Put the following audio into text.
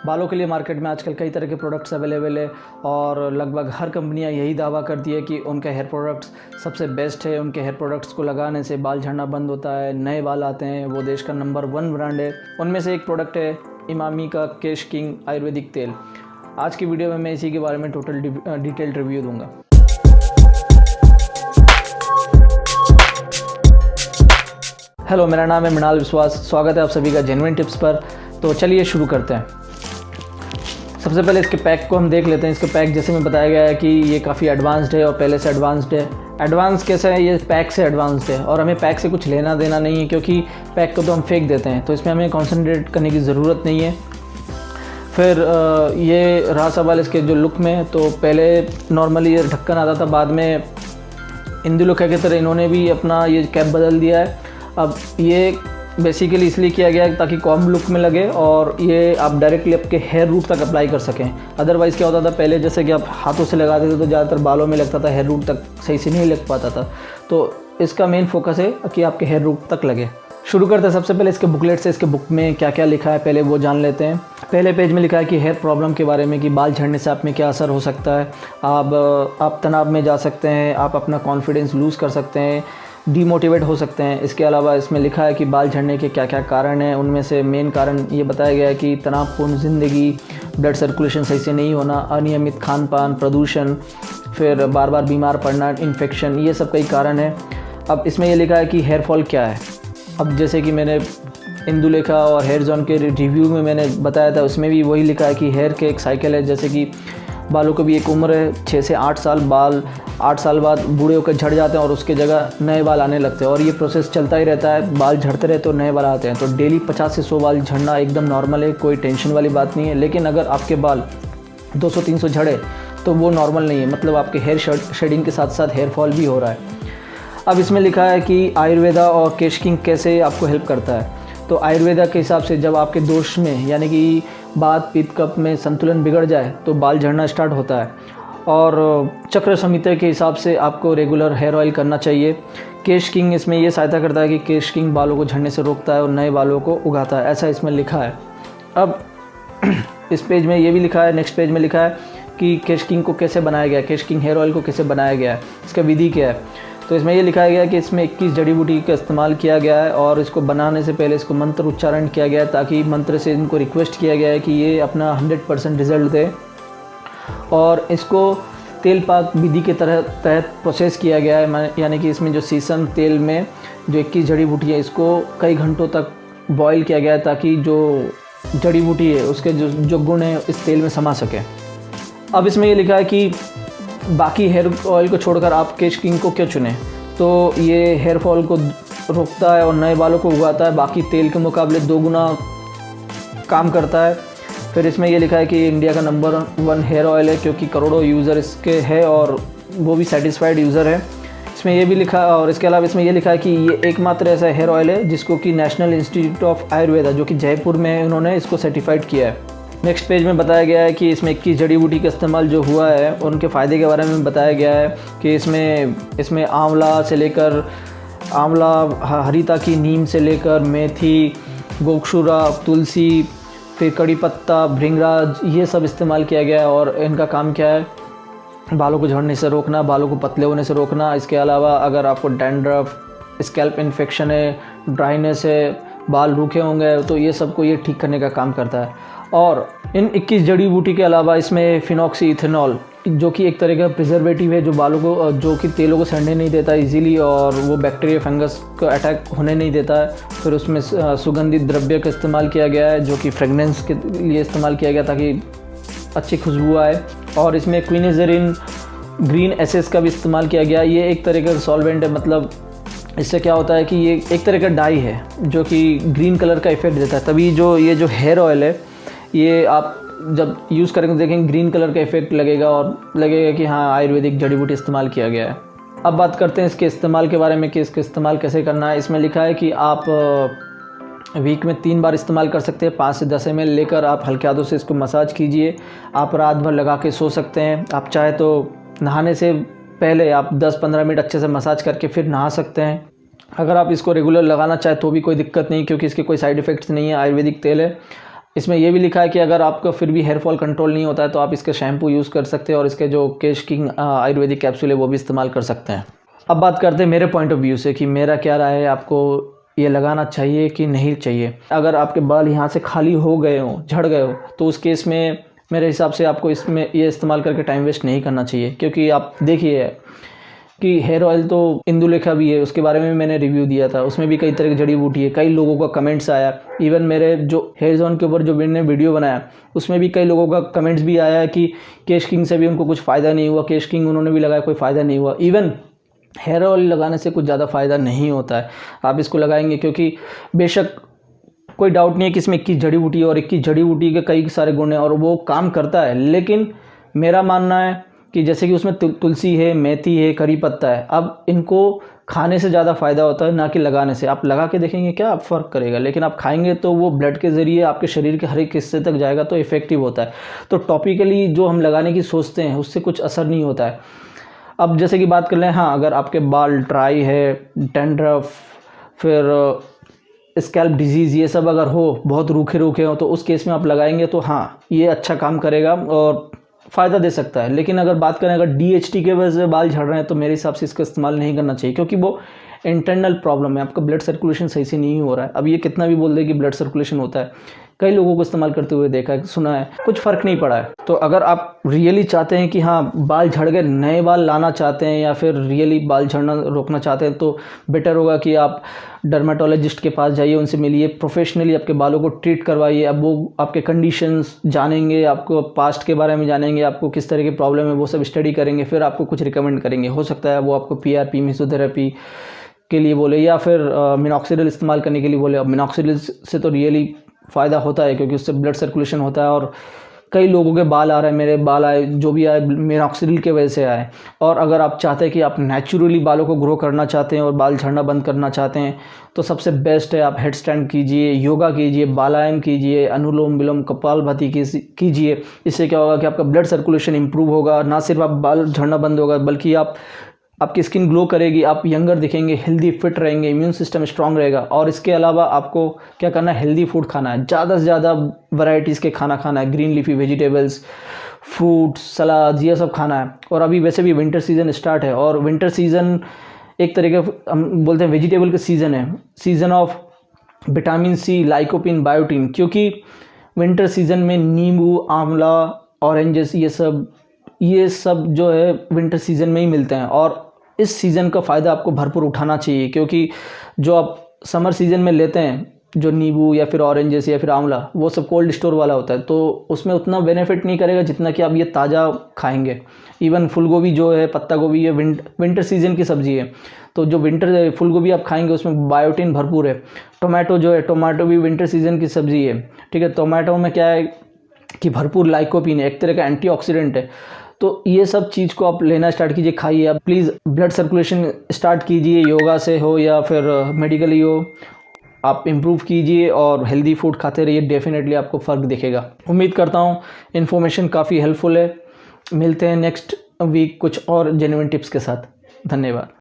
बालों के लिए मार्केट में आजकल कई तरह के प्रोडक्ट्स अवेलेबल है और लगभग हर कंपनियां यही दावा करती है कि उनका हेयर प्रोडक्ट्स सबसे बेस्ट है। उनके हेयर प्रोडक्ट्स को लगाने से बाल झड़ना बंद होता है, नए बाल आते हैं। वो देश का नंबर 1 ब्रांड है। उनमें से एक प्रोडक्ट है इमामी का केश किंग आयुर्वेदिक तेल। आज की वीडियो में मैं इसी के बारे में टोटल डिटेल्ड रिव्यू दूंगा। हेलो, मेरा नाम है मृणाल विश्वास। स्वागत है आप सभी का जेन्युइन टिप्स पर। तो चलिए शुरू करते हैं। सबसे पहले इसके पैक को हम देख लेते हैं। इसके पैक जैसे में बताया गया है कि ये काफ़ी एडवांस्ड है और पहले से एडवांस्ड है। एडवांस कैसा है? ये पैक से एडवांस्ड है और हमें पैक से कुछ लेना देना नहीं है, क्योंकि पैक को तो हम फेंक देते हैं, तो इसमें हमें कॉन्सेंट्रेट करने की ज़रूरत नहीं है। फिर ये रहा सवाल इसके जो लुक में, तो पहले नॉर्मली ये ढक्कन आता था, बाद में इंदु लुक की तरह इन्होंने भी अपना ये कैप बदल दिया है। अब ये बेसिकली इसलिए किया गया है ताकि कॉम्ब लुक में लगे और ये आप डायरेक्टली आपके हेयर रूट तक अप्लाई कर सकें। अदरवाइज़ क्या होता था पहले, जैसे कि आप हाथों से लगाते थे तो ज़्यादातर बालों में लगता था, हेयर रूट तक सही से नहीं लग पाता था। तो इसका मेन फोकस है कि आपके हेयर रूट तक लगे। शुरू करते हैं सबसे पहले इसके बुकलेट से। इसके बुक में क्या क्या लिखा है पहले वो जान लेते हैं। पहले पेज में लिखा है कि हेयर प्रॉब्लम के बारे में, कि बाल झड़ने से आप में क्या असर हो सकता है। आप तनाव में जा सकते हैं, आप अपना कॉन्फिडेंस लूज़ कर सकते हैं, डीमोटिवेट हो सकते हैं। इसके अलावा इसमें लिखा है कि बाल झड़ने के क्या क्या कारण हैं। उनमें से मेन कारण ये बताया गया है कि तनावपूर्ण ज़िंदगी, ब्लड सर्कुलेशन सही से नहीं होना, अनियमित खान पान, प्रदूषण, फिर बार बार बीमार पड़ना, इन्फेक्शन, ये सब कई कारण है। अब इसमें ये लिखा है कि हेयर फॉल क्या है। अब जैसे कि मैंने इंदुलेखा और हेयर जोन के रिव्यू में मैंने बताया था, उसमें भी वही लिखा है कि हेयर के एक साइकिल है। जैसे कि बालों को भी एक उम्र है 6 से 8 साल, बाल 8 साल बाद बूढ़े होकर झड़ जाते हैं और उसके जगह नए बाल आने लगते हैं और ये प्रोसेस चलता ही रहता है। बाल झड़ते रहे तो नए बाल आते हैं। तो डेली 50 से 100 बाल झड़ना एकदम नॉर्मल है, कोई टेंशन वाली बात नहीं है। लेकिन अगर आपके बाल 200-300 झड़े तो वो नॉर्मल नहीं है, मतलब आपके हेयर शेडिंग के साथ साथ हेयर फॉल भी हो रहा है। अब इसमें लिखा है कि आयुर्वेदा और केश किंग कैसे आपको हेल्प करता है। तो आयुर्वेदा के हिसाब से जब आपके दोष में, यानी कि बात पित्त कफ में संतुलन बिगड़ जाए तो बाल झड़ना स्टार्ट होता है। और चक्र संहिता के हिसाब से आपको रेगुलर हेयर ऑयल करना चाहिए। केश किंग इसमें ये सहायता करता है कि केश किंग बालों को झड़ने से रोकता है और नए बालों को उगाता है, ऐसा इसमें लिखा है। अब इस पेज में ये भी लिखा है, नेक्स्ट पेज में लिखा है कि केश किंग को कैसे बनाया गया है, केश किंग हेयर ऑयल को कैसे बनाया गया है, इसका विधि क्या है। तो इसमें ये लिखा गया है कि इसमें 21 जड़ी बूटी का इस्तेमाल किया गया है और इसको बनाने से पहले इसको मंत्र उच्चारण किया गया है, ताकि मंत्र से इनको रिक्वेस्ट किया गया है कि ये अपना 100% रिज़ल्ट दे। और इसको तेल पाक विधि के तहत प्रोसेस किया गया है, यानी कि इसमें जो सीसम तेल में जो 21 जड़ी बूटी है इसको कई घंटों तक बॉईल किया गया है, ताकि जो जड़ी बूटी है उसके जो गुण है इस तेल में समा सके। अब इसमें ये लिखा है कि बाकी हेयर ऑयल को छोड़कर आप केश किंग को क्यों चुनें। तो ये हेयर फॉल को रोकता है और नए बालों को उगाता है, बाकी तेल के मुकाबले 2 गुना काम करता है। फिर इसमें ये लिखा है कि इंडिया का नंबर 1 हेयर ऑयल है, क्योंकि करोड़ों यूज़र इसके है और वो भी सेटिस्फाइड यूज़र है। इसमें ये भी लिखा, और इसके अलावा इसमें ये लिखा है कि ये एकमात्र ऐसा हेयर ऑयल है जिसको कि नेशनल इंस्टीट्यूट ऑफ आयुर्वेदा, जो कि जयपुर में है, उन्होंने इसको सर्टिफाइड किया है। नेक्स्ट पेज में बताया गया है कि इसमें 21 जड़ी बूटी का इस्तेमाल जो हुआ है उनके फ़ायदे के बारे में बताया गया है कि इसमें आंवला से लेकर हरिता की नीम से लेकर मेथी, गोक्षुरा, तुलसी, फिर कड़ी पत्ता, भृंगराज, ये सब इस्तेमाल किया गया है। और इनका काम क्या है? बालों को झड़ने से रोकना, बालों को पतले होने से रोकना। इसके अलावा अगर आपको डैंड्रफ, स्कैल्प इन्फेक्शन है, ड्राइनेस है, बाल रूखे होंगे, तो ये सबको ये ठीक करने का काम करता है। और इन 21 जड़ी बूटी के अलावा इसमें फिनॉक्सी इथेनॉल, जो कि एक तरह का प्रिजर्वेटिव है, जो बालों को, जो कि तेलों को सड़ने नहीं देता इजीली और वो बैक्टीरिया फंगस को अटैक होने नहीं देता है। फिर उसमें सुगंधित द्रव्य का इस्तेमाल किया गया है, जो कि फ्रेगनेंस के लिए इस्तेमाल किया गया ताकि अच्छी खुशबू आए। और इसमें क्विनेजरिन ग्रीन एसेस का भी इस्तेमाल किया गया। ये एक तरह का सॉल्वेंट है, मतलब इससे क्या होता है कि ये एक तरह का डाई है जो कि ग्रीन कलर का इफेक्ट देता है। तभी ये जो हेयर ऑयल है, ये आप जब यूज़ करेंगे देखेंगे ग्रीन कलर का इफेक्ट लगेगा और लगेगा कि हाँ, आयुर्वेदिक जड़ी बूटी इस्तेमाल किया गया है। अब बात करते हैं इसके इस्तेमाल के बारे में कि इसका इस्तेमाल कैसे करना है। इसमें लिखा है कि आप वीक में 3 बार इस्तेमाल कर सकते हैं। 5 से 10 ml लेकर आप हल्के हाथों से इसको मसाज कीजिए। आप रात भर लगा के सो सकते हैं। आप चाहे तो नहाने से पहले आप 10-15 मिनट अच्छे से मसाज करके फिर नहा सकते हैं। अगर आप इसको रेगुलर लगाना चाहें तो भी कोई दिक्कत नहीं, क्योंकि इसके कोई साइड इफ़ेक्ट्स नहीं है। आयुर्वेदिक तेल है, इसमें ये भी लिखा है कि अगर आपका फिर भी हेयर फॉल कंट्रोल नहीं होता है तो आप इसका शैम्पू यूज़ कर सकते हैं और इसके जो केश किंग आयुर्वेदिक कैप्सूल है वो भी इस्तेमाल कर सकते हैं। अब बात करते हैं मेरे पॉइंट ऑफ व्यू से कि मेरा क्या राय है, आपको ये लगाना चाहिए कि नहीं चाहिए। अगर आपके बाल यहाँ से खाली हो गए हो, झड़ गए हो, तो उस केस में मेरे हिसाब से आपको इसमें ये इस्तेमाल करके टाइम वेस्ट नहीं करना चाहिए, क्योंकि आप देखिए कि हेयर ऑयल तो इंदुलेखा भी है, उसके बारे में मैंने रिव्यू दिया था, उसमें भी कई तरह की जड़ी बूटी है। कई लोगों का कमेंट्स आया, इवन मेरे जो हेयर जोन के ऊपर जो मैंने वीडियो बनाया उसमें भी कई लोगों का कमेंट्स भी आया कि केश किंग से भी उनको कुछ फ़ायदा नहीं हुआ, केश किंग उन्होंने भी लगाया, कोई फ़ायदा नहीं हुआ। इवन हेयर ऑयल लगाने से कुछ ज़्यादा फ़ायदा नहीं होता है, आप इसको लगाएंगे, क्योंकि बेशक कोई डाउट नहीं है कि इसमें 21 जड़ी बूटी है और 21 जड़ी बूटी के कई सारे गुण हैं और वो काम करता है। लेकिन मेरा मानना है कि जैसे कि उसमें तुलसी है, मेथी है, करी पत्ता है, अब इनको खाने से ज़्यादा फ़ायदा होता है ना कि लगाने से। आप लगा के देखेंगे क्या फ़र्क करेगा, लेकिन आप खाएंगे तो वो ब्लड के ज़रिए आपके शरीर के हर एक हिस्से तक जाएगा तो इफ़ेक्टिव होता है। तो टॉपिकली जो हम लगाने की सोचते हैं उससे कुछ असर नहीं होता है। अब जैसे कि बात कर लें, हाँ, अगर आपके बाल ड्राई है, डैंड्रफ, फिर स्कैल्प डिजीज़, ये सब अगर हो, बहुत रूखे रूखे हो, तो उस केस में आप लगाएंगे तो हाँ ये अच्छा काम करेगा और फ़ायदा दे सकता है। लेकिन अगर बात करें अगर DHT के वजह से बाल झड़ रहे हैं तो मेरे हिसाब से इसका इस्तेमाल नहीं करना चाहिए, क्योंकि वो इंटरनल प्रॉब्लम है, आपका ब्लड सर्कुलेशन सही से नहीं हो रहा है। अब ये कितना भी बोल दे कि ब्लड सर्कुलेशन होता है, कई लोगों को इस्तेमाल करते हुए देखा है, सुना है, कुछ फ़र्क नहीं पड़ा है। तो अगर आप रियली चाहते हैं कि हाँ बाल झड़ गए, नए बाल लाना चाहते हैं या फिर रियली बाल झड़ना रोकना चाहते हैं, तो बेटर होगा कि आप डर्मेटोलॉजिस्ट के पास जाइए, उनसे मिलिए, प्रोफेशनली आपके बालों को ट्रीट करवाइए। अब वो आपके कंडीशंस जानेंगे, आपको पास्ट के बारे में जानेंगे, आपको किस तरह की प्रॉब्लम है वो सब स्टडी करेंगे, फिर आपको कुछ रिकमेंड करेंगे। हो सकता है वो आपको PRP मेसोथेरेपी के लिए बोले या फिर मिनॉक्सिडिल इस्तेमाल करने के लिए बोले। अब मिनॉक्सिडिल से तो रियली फ़ायदा होता है क्योंकि उससे ब्लड सर्कुलेशन होता है और कई लोगों के बाल आ रहे हैं, मेरे बाल आए, जो भी आए मिनॉक्सिडिल के वजह से आए। और अगर आप चाहते हैं कि आप नेचुरली बालों को ग्रो करना चाहते हैं और बाल झड़ना बंद करना चाहते हैं तो सबसे बेस्ट है आप हेड स्टैंड कीजिए, योगा कीजिए, बालायम कीजिए, अनुलोम विलोम, कपालभाति कीजिए। इससे क्या होगा कि आपका ब्लड सर्कुलेशन इंप्रूव होगा, ना सिर्फ आप बाल झड़ना बंद होगा बल्कि आपकी स्किन ग्लो करेगी, आप यंगर दिखेंगे, हेल्दी फिट रहेंगे, इम्यून सिस्टम स्ट्रांग रहेगा। और इसके अलावा आपको क्या करना है, हेल्दी फूड खाना है, ज़्यादा से ज़्यादा वैरायटीज़ के खाना खाना है, ग्रीन लीफी वेजिटेबल्स, फ्रूट्स, सलाद, ये सब खाना है। और अभी वैसे भी विंटर सीज़न स्टार्ट है और विंटर सीज़न एक तरीके हम बोलते हैं वेजिटेबल का सीज़न है, season off vitamin C, lycopene, biotin, क्योंकि विंटर सीज़न में नींबू, आंवला, ऑरेंजेस, ये सब जो है विंटर सीज़न में ही मिलते हैं। और इस सीज़न का फ़ायदा आपको भरपूर उठाना चाहिए, क्योंकि जो आप समर सीज़न में लेते हैं जो नींबू या फिर ऑरेंजेस या फिर आंवला, वो सब कोल्ड स्टोर वाला होता है, तो उसमें उतना बेनिफिट नहीं करेगा जितना कि आप ये ताज़ा खाएंगे। इवन फूल गोभी जो है, पत्ता गोभी, ये विंटर सीज़न की सब्ज़ी है, तो जो विंटर फूल गोभी आप खाएंगे उसमें बायोटिन भरपूर है। टोमेटो जो है, टोमेटो भी विंटर सीज़न की सब्ज़ी है, ठीक है। टोमेटो में क्या है कि भरपूर लाइकोपिन है, एक तरह का एंटीऑक्सीडेंट है। तो ये सब चीज़ को आप लेना स्टार्ट कीजिए, खाइए। आप प्लीज़ ब्लड सर्कुलेशन स्टार्ट कीजिए, योगा से हो या फिर मेडिकली हो, आप इम्प्रूव कीजिए और हेल्दी फूड खाते रहिए, डेफिनेटली आपको फ़र्क दिखेगा। उम्मीद करता हूँ इन्फॉर्मेशन काफ़ी हेल्पफुल है। मिलते हैं नेक्स्ट वीक कुछ और जेन्युइन टिप्स के साथ। धन्यवाद।